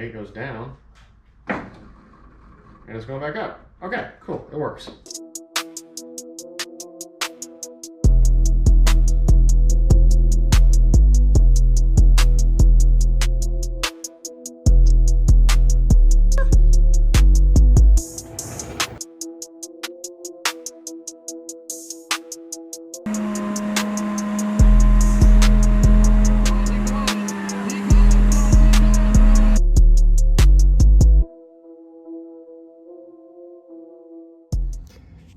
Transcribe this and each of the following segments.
Okay, it goes down. And it's going back up. Okay, cool, it works.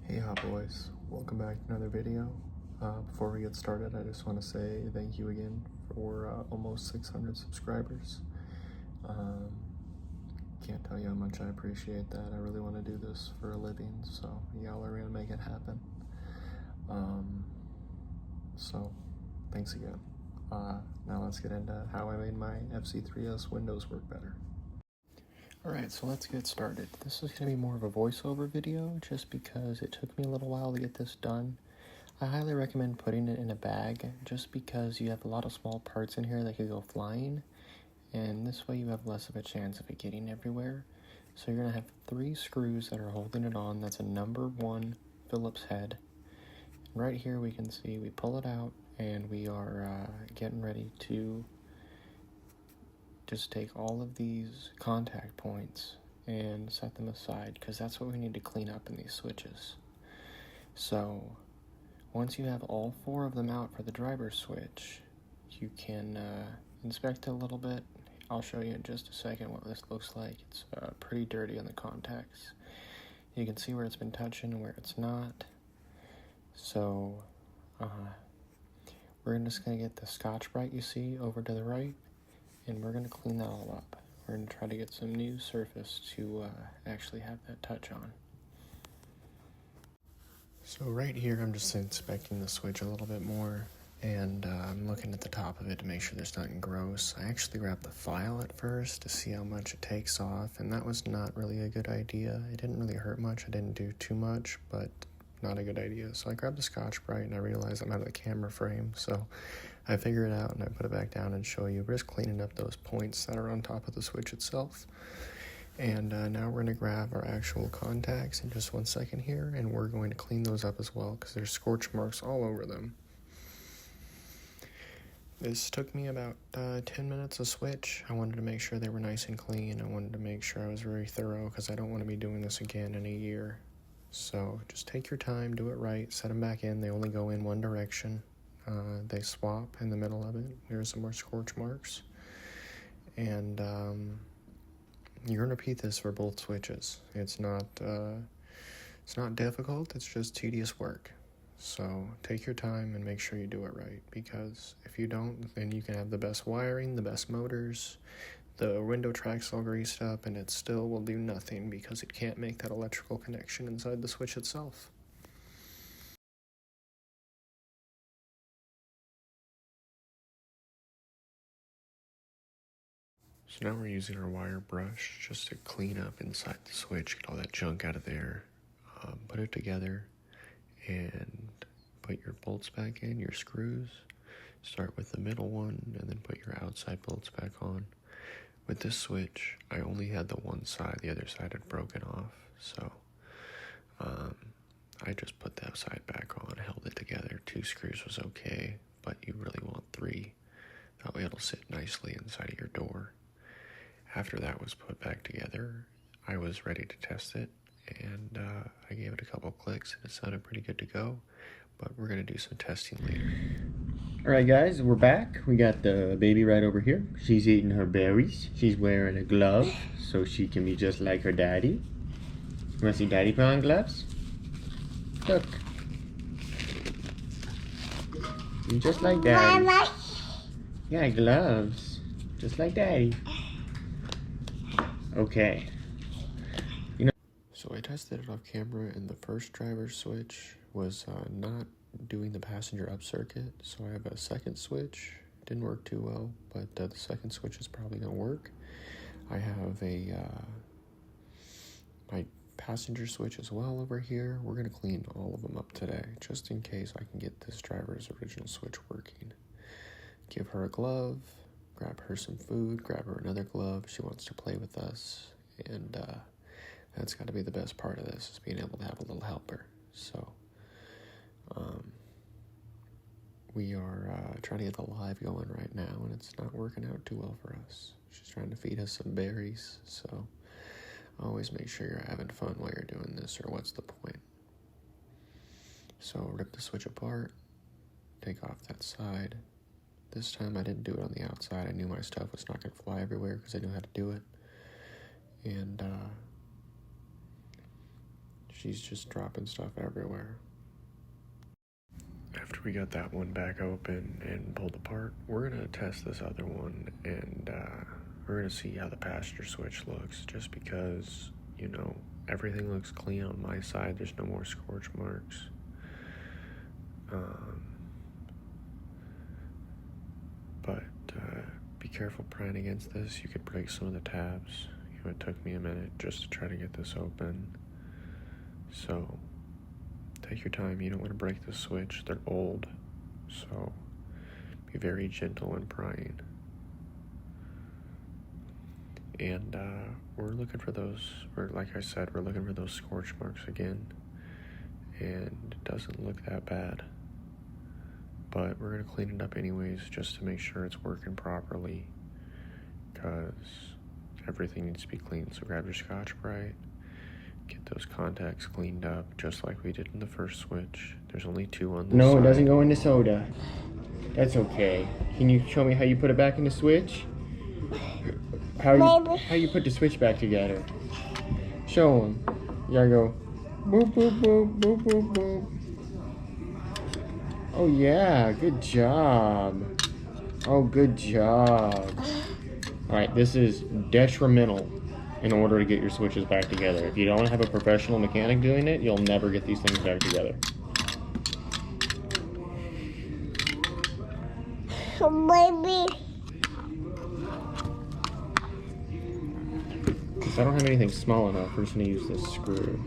Hey hot boys, welcome back to another video. Before we get started, I just want to say thank you again for almost 600 subscribers. Can't tell you how much I appreciate that. I really want to do this for a living, so y'all are gonna make it happen. So thanks again. Now let's get into how I made my FC3S Windows work better. Alright, so let's get started. This is going to be more of a voiceover video just because it took me a little while to get this done. I highly recommend putting it in a bag just because you have a lot of small parts in here that could go flying, and this way you have less of a chance of it getting everywhere. So you're going to have 3 screws that are holding it on. That's a number 1 Phillips head. And right here we can see we pull it out and we are getting ready to just take all of these contact points and set them aside because that's what we need to clean up in these switches. So once you have all 4 of them out for the driver switch, you can inspect it a little bit. I'll show you in just a second what this looks like. It's pretty dirty on the contacts. You can see where it's been touching and where it's not. So we're just going to get the Scotch-Brite you see over to the right, and we're going to clean that all up. We're going to try to get some new surface to actually have that touch on. So right here I'm just inspecting the switch a little bit more, and I'm looking at the top of it to make sure there's nothing gross. I actually grabbed the file at first to see how much it takes off, and that was not really a good idea. It didn't really hurt much. I didn't do too much, but not a good idea. So I grabbed the Scotch-Brite and I realized I'm out of the camera frame, so I figured it out and I put it back down and show you. We're just cleaning up those points that are on top of the switch itself. And now we're going to grab our actual contacts in just 1 second here, and we're going to clean those up as well because there's scorch marks all over them. This took me about 10 minutes to switch. I wanted to make sure they were nice and clean. I wanted to make sure I was very thorough because I don't want to be doing this again in a year. So just take your time, do it right, set them back in. They only go in one direction. They swap in the middle of it. There's some more scorch marks. And you're going to repeat this for both switches. It's not difficult, it's just tedious work. So take your time and make sure you do it right, because if you don't, then you can have the best wiring, the best motors, the window track's all greased up, and it still will do nothing because it can't make that electrical connection inside the switch itself. So now we're using our wire brush just to clean up inside the switch, get all that junk out of there, put it together, and put your bolts back in, your screws. Start with the middle one, and then put your outside bolts back on. With this switch, I only had the one side, the other side had broken off, so I just put that side back on, held it together. 2 screws was okay, but you really want 3. That way it'll sit nicely inside of your door. After that was put back together, I was ready to test it, and I gave it a couple clicks, and it sounded pretty good to go, but we're going to do some testing later. Alright guys, we're back. We got the baby right over here. She's eating her berries. She's wearing a glove so she can be just like her daddy. You want to see daddy put on gloves? Look. You're just like daddy. Yeah, gloves. Just like daddy. Okay. So I tested it off camera, and the first driver switch was not doing the passenger up circuit, so I have a second switch. Didn't work too well, but the second switch is probably going to work. I have my passenger switch as well over here. We're going to clean all of them up today, just in case I can get this driver's original switch working. Give her a glove, grab her some food, grab her another glove. She wants to play with us, and that's got to be the best part of this, is being able to have a little helper. So we are trying to get the live going right now, and it's not working out too well for us. She's trying to feed us some berries, so always make sure you're having fun while you're doing this, or what's the point? So rip the switch apart, take off that side. This time I didn't do it on the outside. I knew my stuff was not going to fly everywhere because I knew how to do it. And she's just dropping stuff everywhere. After we got that one back open and pulled apart, we're going to test this other one, and we're going to see how the passenger switch looks, just because, you know, everything looks clean on my side. There's no more scorch marks. But be careful prying against this. You could break some of the tabs. You know, it took me a minute just to try to get this open. So take your time. You don't want to break the switch. They're old. So be very gentle in prying. And we're looking for those, like I said, we're looking for those scorch marks again. And it doesn't look that bad. But we're going to clean it up anyways, just to make sure it's working properly, because everything needs to be clean. So grab your Scotch-Brite, get those contacts cleaned up, just like we did in the first switch. There's only 2 on this No, side. it doesn't go into soda. That's okay. Can you show me how you put it back in the switch? How you put the switch back together? Show him. You gotta go boop, boop, boop, boop, boop, boop. Oh yeah, good job. Oh, good job. Alright, this is detrimental in order to get your switches back together. If you don't have a professional mechanic doing it, you'll never get these things back together. Baby. Since I don't have anything small enough, we're just gonna use this screw.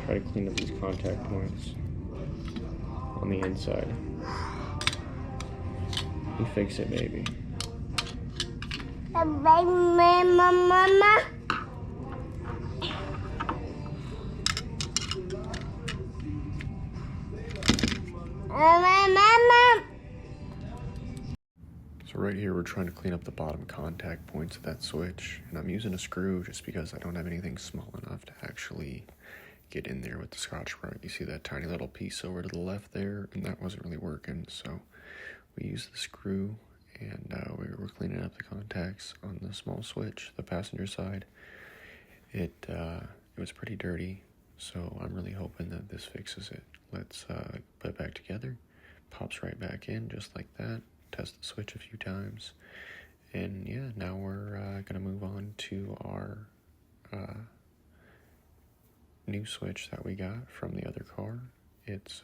Try to clean up these contact points on the inside. You fix it, baby. Mama. So right here, we're trying to clean up the bottom contact points of that switch, and I'm using a screw just because I don't have anything small enough to actually get in there with the Scotch-Brite. You see that tiny little piece over to the left there, and that wasn't really working, so we used the screw, and we were cleaning up the contacts on the small switch, the passenger side. It was pretty dirty, so I'm really hoping that this fixes it. Let's put it back together. Pops right back in, just like that. Test the switch a few times, and yeah, now we're gonna move on to our new switch that we got from the other car. It's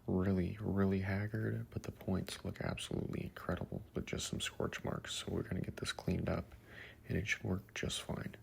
really haggard, but the points look absolutely incredible with just some scorch marks. So we're gonna get this cleaned up, and it should work just fine.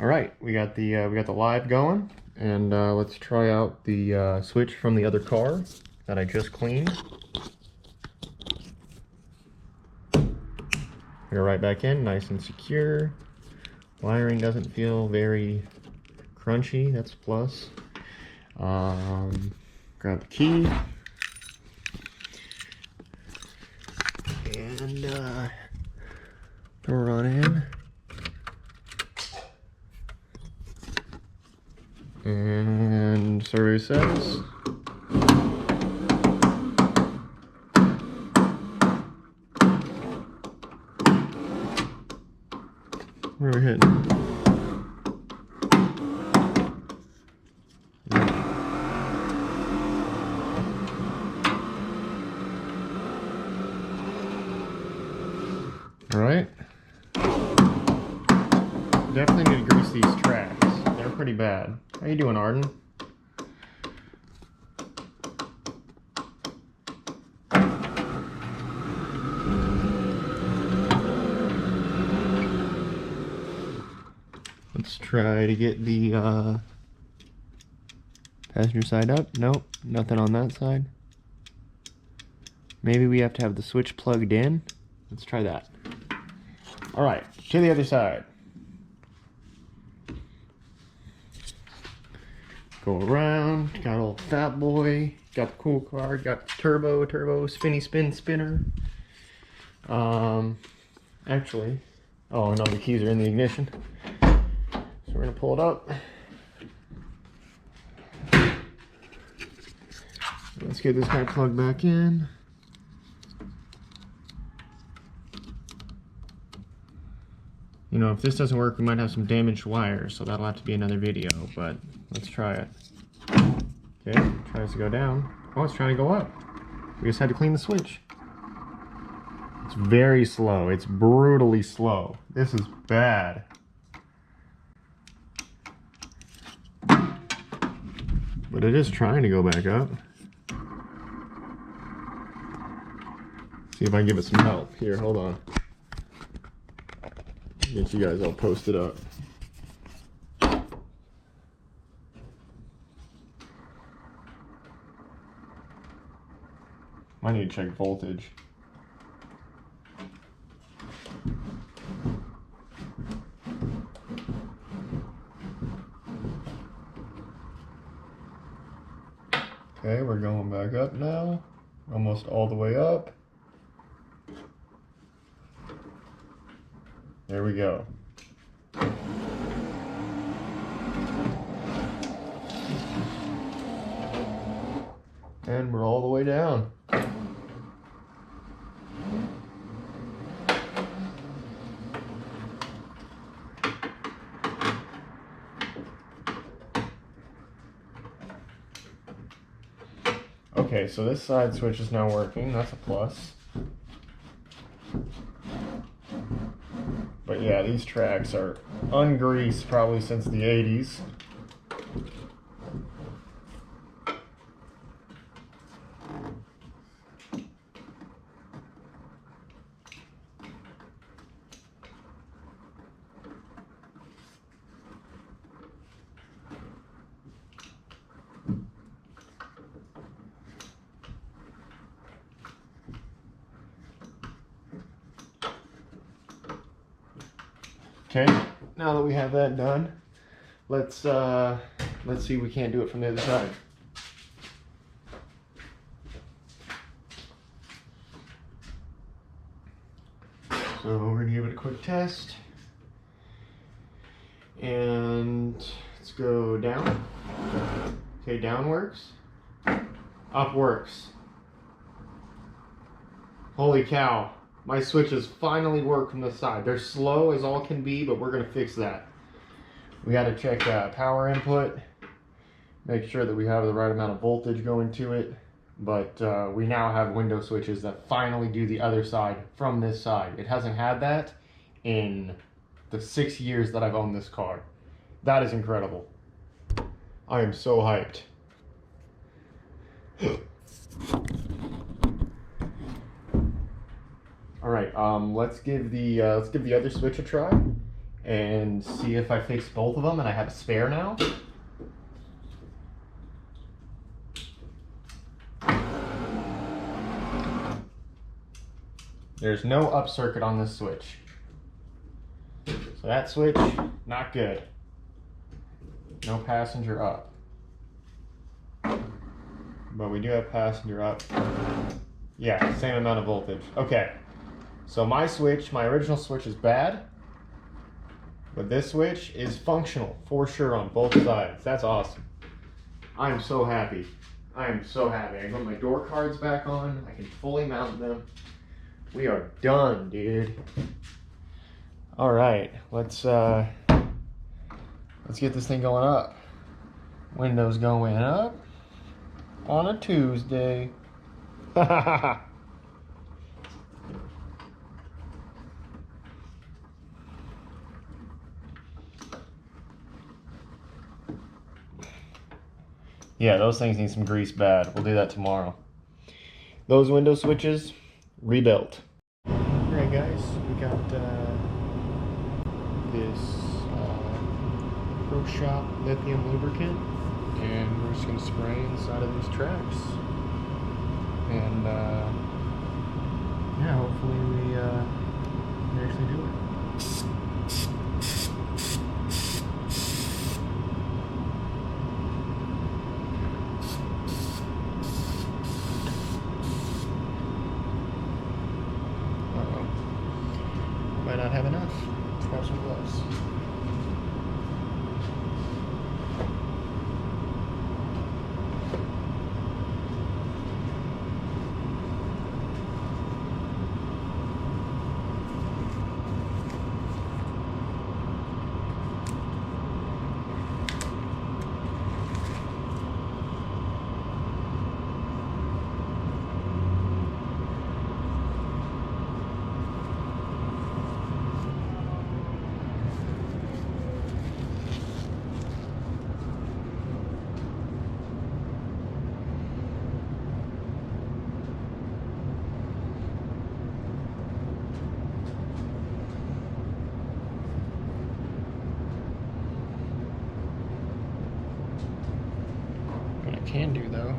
right, we got the live going, and let's try out the switch from the other car that I just cleaned. Go right back in, nice and secure. Wiring doesn't feel very crunchy, that's a plus. Grab the key. And throw it on in. And survey says where are we hitting? All right. Definitely need to grease these tracks. They're pretty bad. How you doing, Arden? Let's try to get the passenger side up. Nope, nothing on that side. Maybe we have to have the switch plugged in. Let's try that. All right, to the other side. Go around, got old fat boy, got the cool card, got the turbo, spinny spinner. Actually, oh no, the keys are in the ignition. So we're gonna pull it up. Let's get this guy plugged back in. You know, if this doesn't work, we might have some damaged wires, so that'll have to be another video, but let's try it. Okay, tries to go down. Oh, it's trying to go up. We just had to clean the switch. It's very slow. It's brutally slow. This is bad. But it is trying to go back up. See if I can give it some help. Here, hold on. Get you guys all posted up. I need to check voltage. Okay, we're going back up now. Almost all the way up. There we go. And we're all the way down. Okay, so this side switch is now working. That's a plus. But yeah, these tracks are ungreased probably since the 80s. Okay, now that we have that done, let's see if we can't do it from the other side. So we're gonna give it a quick test. And let's go down. Okay, down works. Up works. Holy cow. My switches finally work from the side. They're slow as all can be, but we're gonna fix that. We gotta check power input, make sure that we have the right amount of voltage going to it. But we now have window switches that finally do the other side from this side. It hasn't had that in the 6 years that I've owned this car. That is incredible. I am so hyped. All right, let's give the other switch a try, and see if I fix both of them and I have a spare now. There's no up circuit on this switch. So that switch, not good. No passenger up. But we do have passenger up. Yeah, same amount of voltage. Okay, so my switch, my original switch is bad, but this switch is functional for sure on both sides. That's awesome. I am so happy. I am so happy. I can put my door cards back on. I can fully mount them. We are done, dude. All right, let's get this thing going up. Windows going up on a Tuesday. Yeah, those things need some grease bad. We'll do that tomorrow. Those window switches, rebuilt. Alright guys, we got this Pro Shop lithium lubricant, and we're just going to spray inside of these tracks. And yeah, hopefully we actually do it. Might not have enough. Let's grab some gloves. Can do though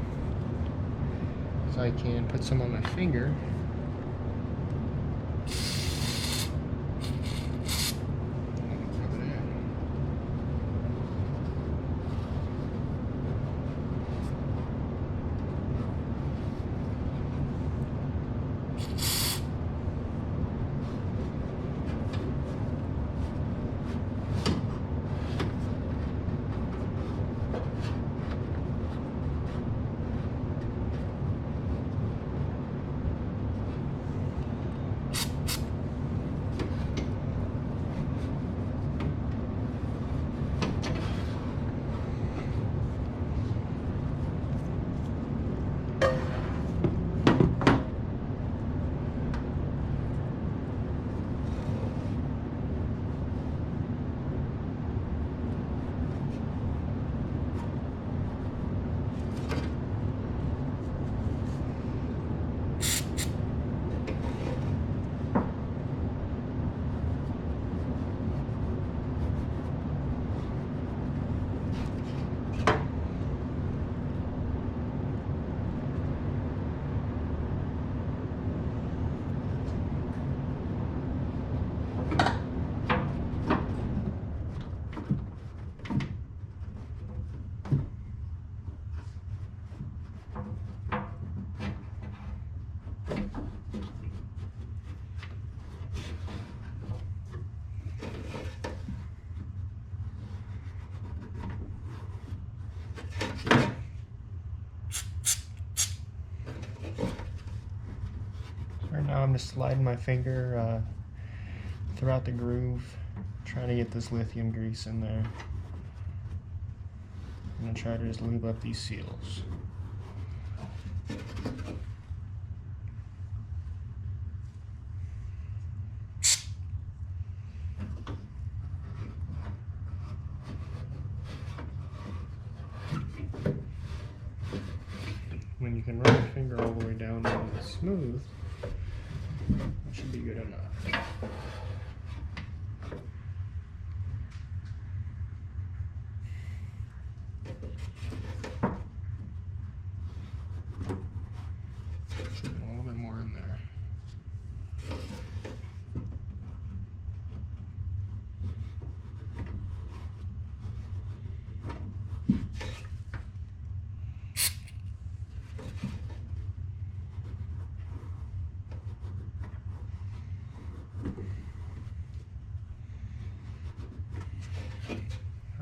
is I can put some on my finger and rub it in. Right now I'm just sliding my finger throughout the groove, trying to get this lithium grease in there. I'm going to try to just lube up these seals. When you can run your finger all the way down and it's smooth, that should be good enough. A little bit more in there.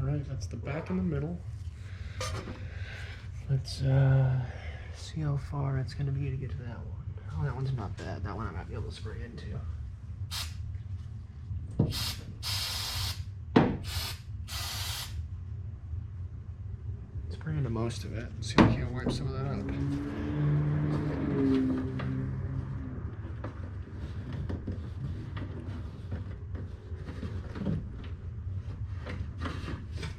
Alright, that's the back in the middle. Let's see how far it's gonna be to get to that one. Oh, that one's not bad. That one I might be able to spray into. Spray into most of it. See if I can't wipe some of that up.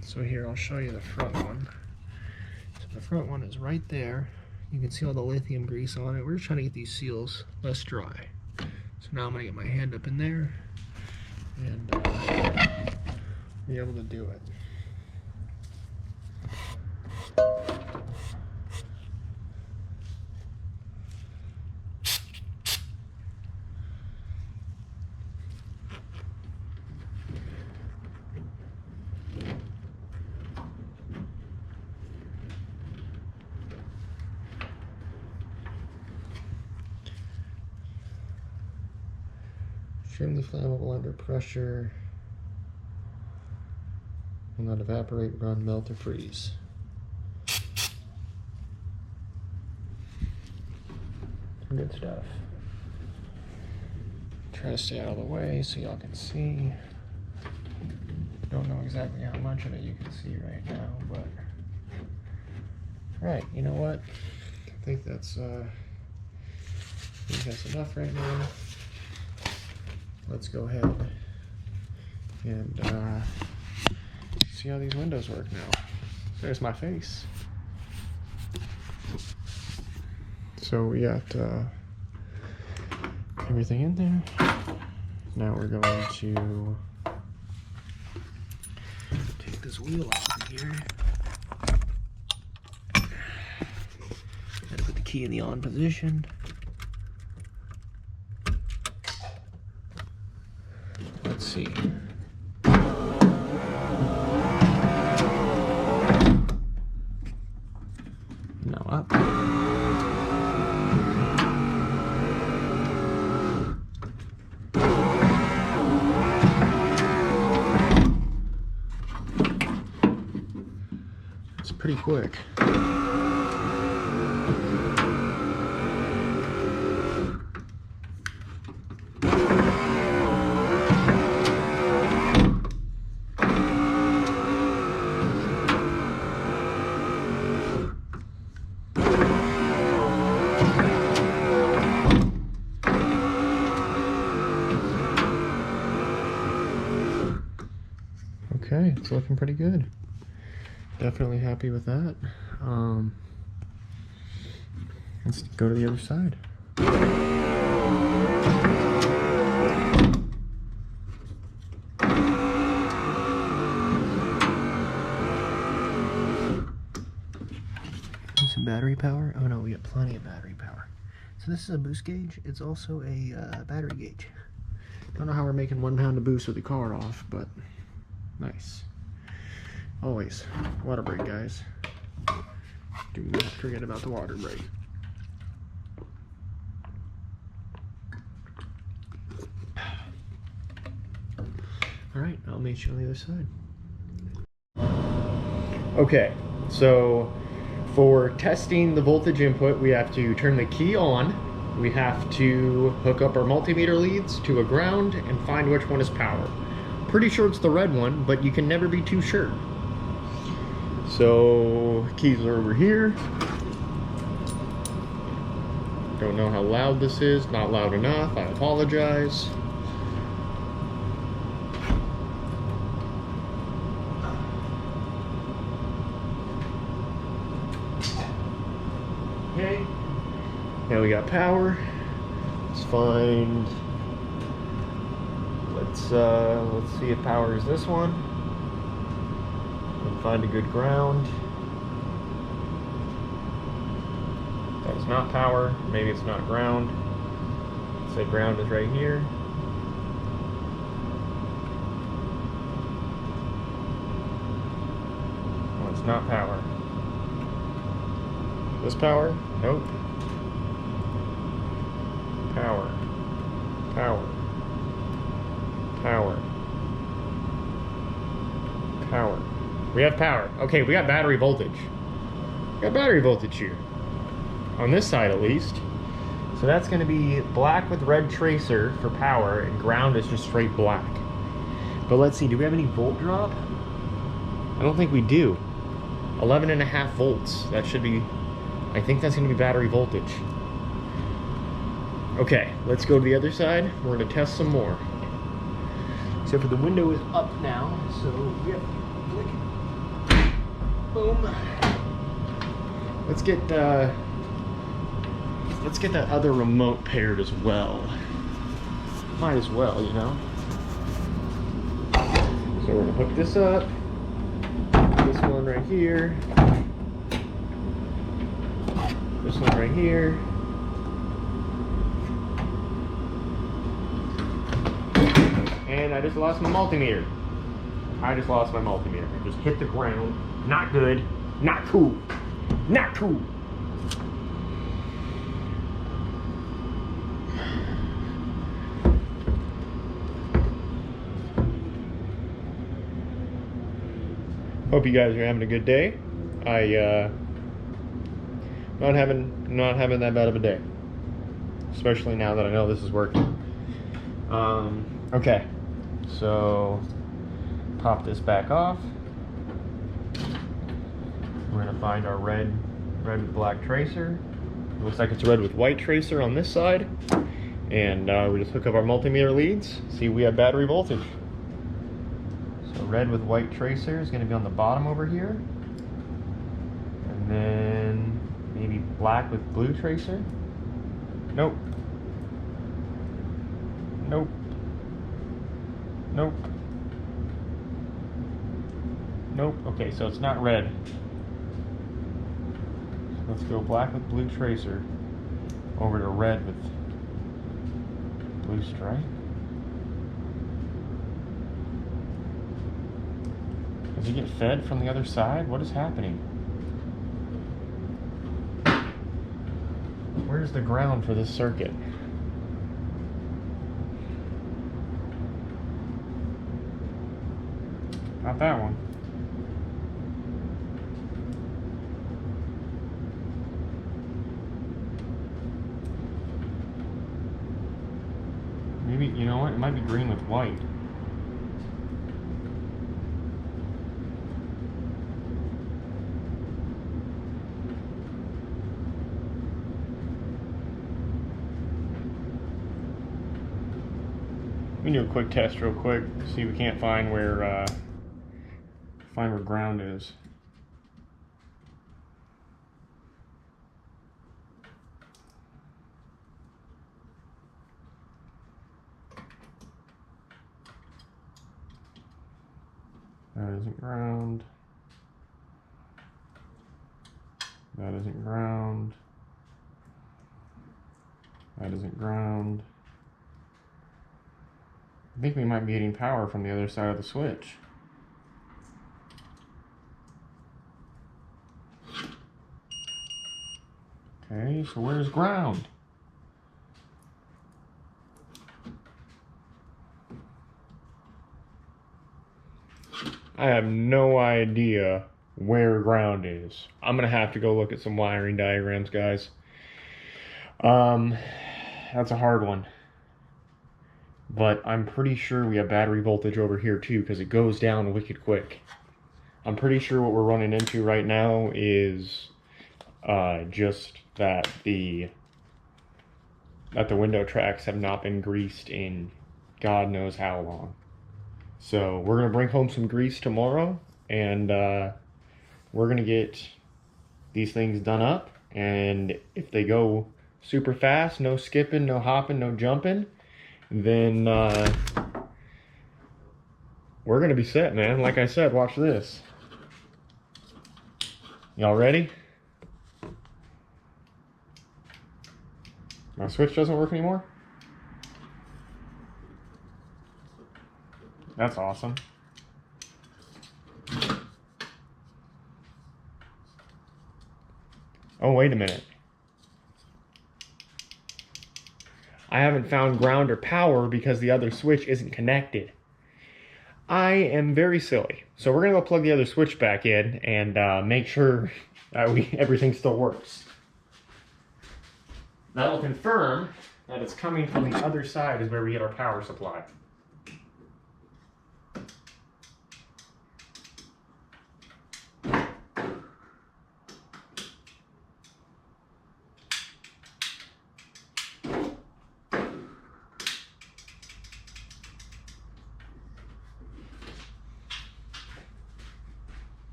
So here, I'll show you the front one. So the front one is right there. You can see all the lithium grease on it. We're just trying to get these seals less dry. So now I'm gonna get my hand up in there and be able to do it. Extremely flammable under pressure. Will not evaporate, run, melt, or freeze. Some good stuff. Try to stay out of the way so y'all can see. Don't know exactly how much of it you can see right now, but right, you know what? I think that's enough right now. Let's go ahead and see how these windows work now. There's my face. So we got everything in there. Now we're going to take this wheel off of here. Gotta put the key in the on position. Let's see. Now up. It's pretty quick. Okay, it's looking pretty good. Definitely happy with that. Let's go to the other side. Some battery power. Oh no, we got plenty of battery power. So this is a boost gauge. It's also a battery gauge. Don't know how we're making 1 pound of boost with the car off, but nice. Always water break, guys. Do not forget about the water break. All right, I'll meet you on the other side. Okay, so for testing the voltage input, we have to turn the key on. We have to hook up our multimeter leads to a ground and find which one is power. Pretty sure it's the red one, but you can never be too sure. So keys are over here. Don't know how loud this is. Not loud enough. I apologize. Okay. Now we got power. Let's find. Let's see if power is this one. And find a good ground. That is not power. Maybe it's not ground. Let's say ground is right here. Well, it's not power. This power? Nope. Power. Power. Power. Power. We have power. Okay, we got battery voltage. We got battery voltage here. On this side at least. So that's going to be black with red tracer for power, and ground is just straight black. But let's see, do we have any volt drop? I don't think we do. 11.5 volts. That should be, I think that's going to be battery voltage. Okay, let's go to the other side. We're going to test some more. Except for the window is up now, so we have to click. Boom. Let's get that other remote paired as well. Might as well, you know. So we're gonna hook this up. This one right here. This one right here. And I just lost my multimeter. I just hit the ground. Not good. Not cool. Not cool. Hope you guys are having a good day. Not having that bad of a day. Especially now that I know this is working. Okay. So pop this back off. We're gonna find our red with black tracer. It looks like it's red with white tracer on this side. And we just hook up our multimeter leads. See, we have battery voltage. So red with white tracer is gonna be on the bottom over here. And then maybe black with blue tracer. Nope. Nope. Nope. Nope. Okay, so it's not red. So let's go black with blue tracer over to red with blue stripe. Does it get fed from the other side? What is happening? Where's the ground for this circuit? Not that one. Maybe, you know what? It might be green with white. We can do a quick test real quick. See if we can't find where ground is. That isn't ground. That isn't ground. That isn't ground. I think we might be getting power from the other side of the switch. Okay, so where's ground? I have no idea where ground is. I'm gonna have to go look at some wiring diagrams, guys. That's a hard one. But I'm pretty sure we have battery voltage over here too, because it goes down wicked quick. I'm pretty sure what we're running into right now is just that the window tracks have not been greased in God knows how long. So we're gonna bring home some grease tomorrow, and we're gonna get these things done up. And if they go super fast, no skipping, no hopping, no jumping, then we're gonna be set, man. Like I said, watch this. Y'all ready? Our switch doesn't work anymore? That's awesome. Oh, wait a minute. I haven't found ground or power because the other switch isn't connected. I am very silly. So we're going to go plug the other switch back in and make sure that everything still works. That'll confirm that it's coming from the other side is where we get our power supply.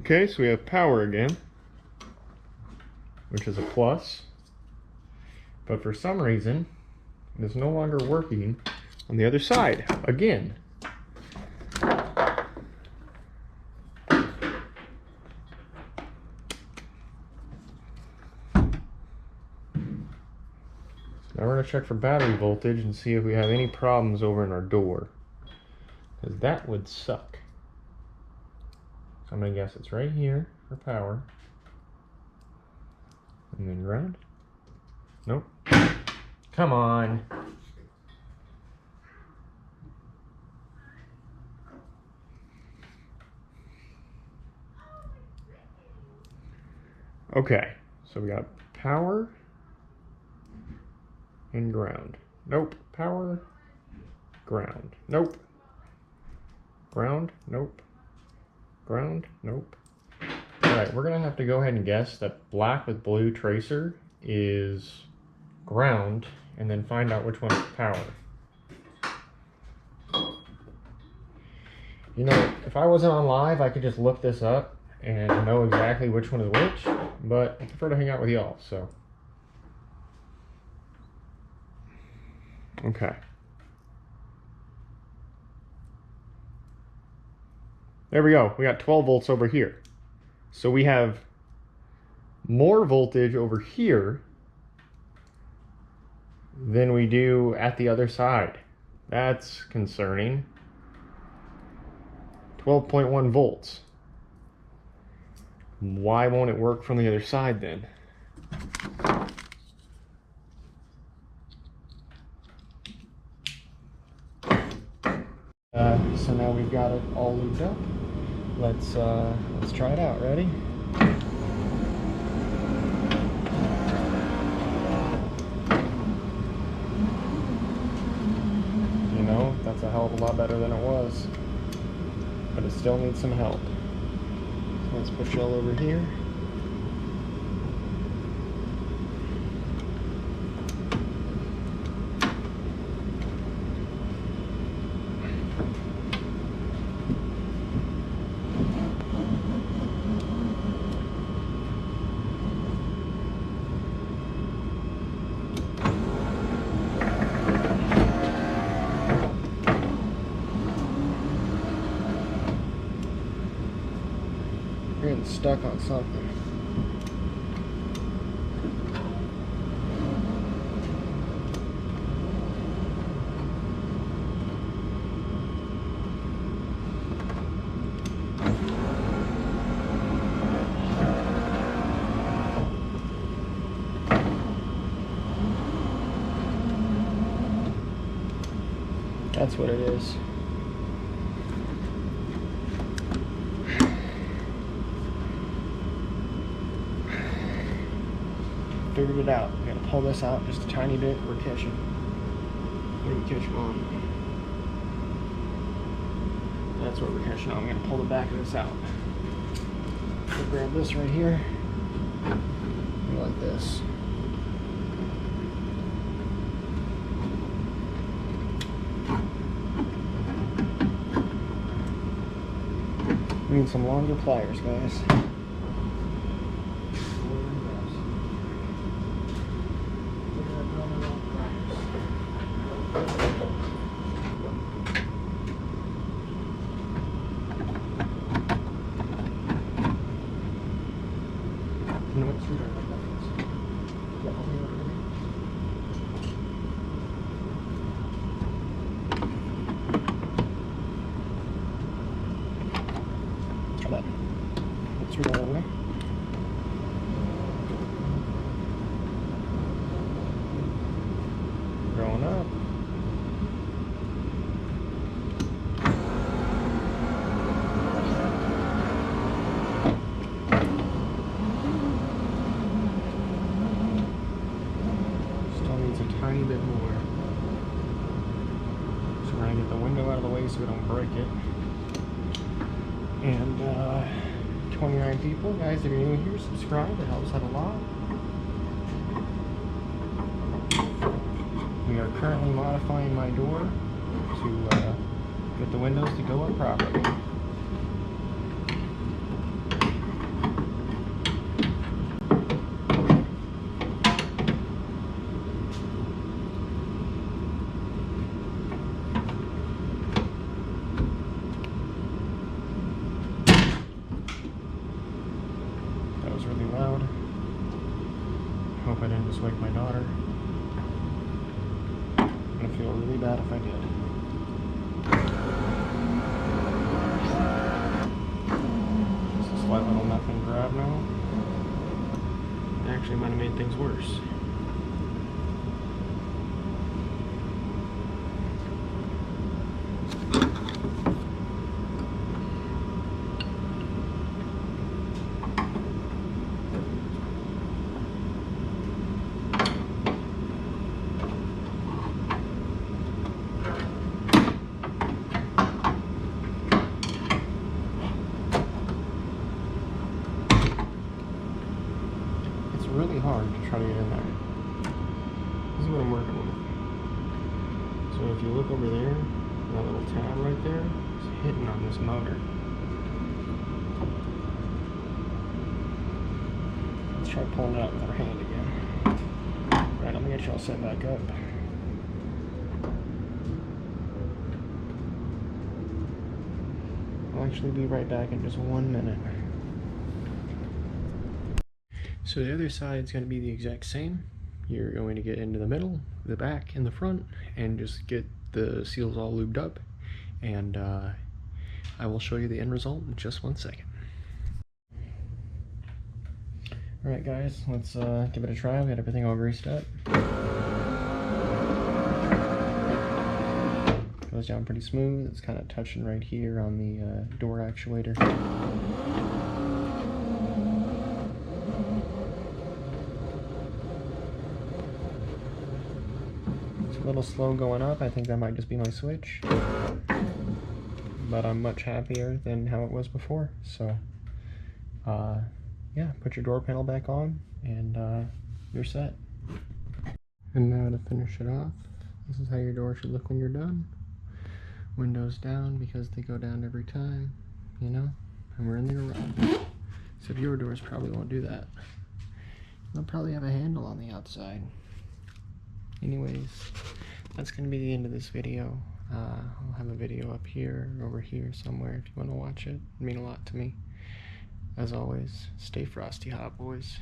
Okay, so we have power again, which is a plus, but for some reason, it is no longer working on the other side, again. Now we're going to check for battery voltage and see if we have any problems over in our door, because that would suck. So I'm going to guess it's right here for power. And then ground. Nope. Come on. Okay, so we got power and ground. Nope. Power, ground. Nope. Ground, nope. Ground, nope. Alright, we're gonna have to go ahead and guess that black with blue tracer is ground, and then find out which one is power. You know, if I wasn't on live, I could just look this up and know exactly which one is which, but I prefer to hang out with y'all, so. Okay. There we go. We got 12 volts over here. So we have more voltage over here than we do at the other side. That's concerning. 12.1 volts. Why won't it work from the other side then? So now we've got it all looped up. Let's try it out. Ready? You know, that's a hell of a lot better than it was, but it still needs some help. So let's push y'all over here. You're getting stuck on something. That's what it is. Figured it out. I'm gonna pull this out just a tiny bit. We're catching. What are we catching on? That's what we're catching on. I'm gonna pull the back of this out. So grab this right here. Go like this. We need some longer pliers, guys. to get the window out of the way so we don't break it. And 29 people. Guys, if you're new here, subscribe. It helps out a lot. We are currently modifying my door to get the windows to go up properly. That was really loud. Hope I didn't just wake my daughter. I'm gonna feel really bad if I did. Just a slight little nothing grab now. Actually might have made things worse. Really hard to try to get in there. This is what I'm working with. So if you look over there, that little tab right there is hitting on this motor. Let's try pulling it out with our hand again. Right, let me get you all set back up. I'll actually be right back in just 1 minute. So the other side is going to be the exact same. You're going to get into the middle, the back, and the front, and just get the seals all lubed up. And I will show you the end result in just 1 second. Alright guys, let's give it a try. We got everything all greased up. Goes down pretty smooth. It's kind of touching right here on the door actuator. A little slow going up. I think that might just be my switch, but I'm much happier than how it was before. So yeah, put your door panel back on and you're set. And now to finish it off, this is how your door should look when you're done. Windows down because they go down every time, you know, and we're in the garage. So your doors probably won't do that. They'll probably have a handle on the outside. Anyways, that's going to be the end of this video. I'll have a video up here, over here somewhere if you want to watch it. It'd mean a lot to me. As always, stay frosty hot, boys.